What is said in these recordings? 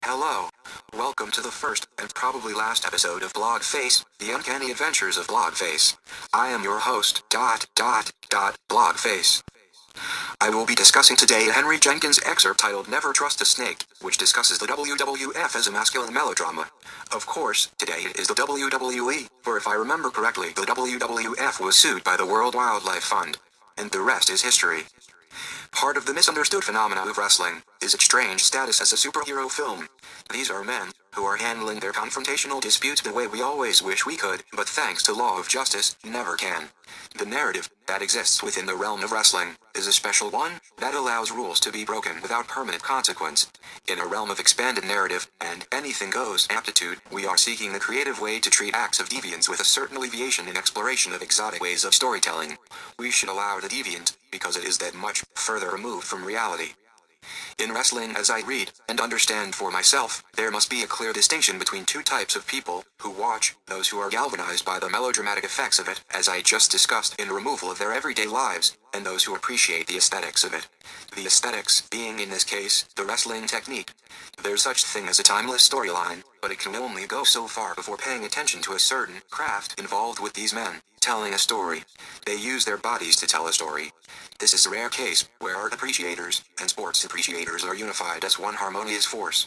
Hello. Welcome to the first, and probably last episode of Blogface, The Uncanny Adventures of Blogface. I am your host, Blogface. I will be discussing today a Henry Jenkins excerpt titled Never Trust a Snake, which discusses the WWF as a masculine melodrama. Of course, today it is the WWE, for if I remember correctly, the WWF was sued by the World Wildlife Fund. And the rest is history. Part of the misunderstood phenomena of wrestling is its strange status as a superhero film. These are men who are handling their confrontational disputes the way we always wish we could, but thanks to law of justice, never can. The narrative that exists within the realm of wrestling is a special one that allows rules to be broken without permanent consequence. In a realm of expanded narrative and anything goes aptitude, we are seeking the creative way to treat acts of deviance with a certain alleviation in exploration of exotic ways of storytelling. We should allow the deviant, because it is that much further removed from reality. In wrestling, as I read and understand for myself, there must be a clear distinction between two types of people who watch: those who are galvanized by the melodramatic effects of it, as I just discussed in removal of their everyday lives, and those who appreciate the aesthetics of it. The aesthetics being, in this case, the wrestling technique. There's such thing as a timeless storyline, but it can only go so far before paying attention to a certain craft involved with these men telling a story. They use their bodies to tell a story. This is a rare case where art appreciators and sports appreciators are unified as one harmonious force.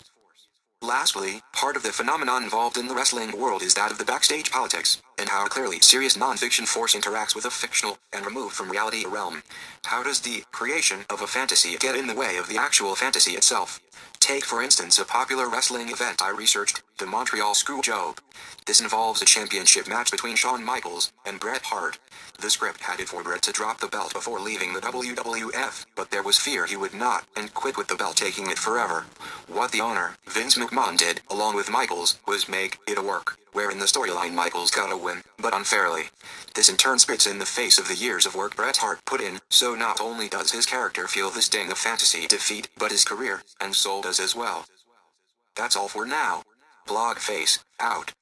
Lastly, part of the phenomenon involved in the wrestling world is that of the backstage politics, and how clearly serious non-fiction force interacts with a fictional and removed from reality realm. How does the creation of a fantasy get in the way of the actual fantasy itself? Take for instance a popular wrestling event I researched, the Montreal Screwjob. This involves a championship match between Shawn Michaels and Bret Hart. The script had it for Bret to drop the belt before leaving the WWF, but there was fear he would not, and quit with the belt, taking it forever. What the owner, Vince McMahon, did, along with Michaels, was make it a work, where in the storyline Michaels got a win, but unfairly. This in turn spits in the face of the years of work Bret Hart put in, so not only does his character feel the sting of fantasy defeat, but his career and soul does as well. That's all for now. Blogface, out.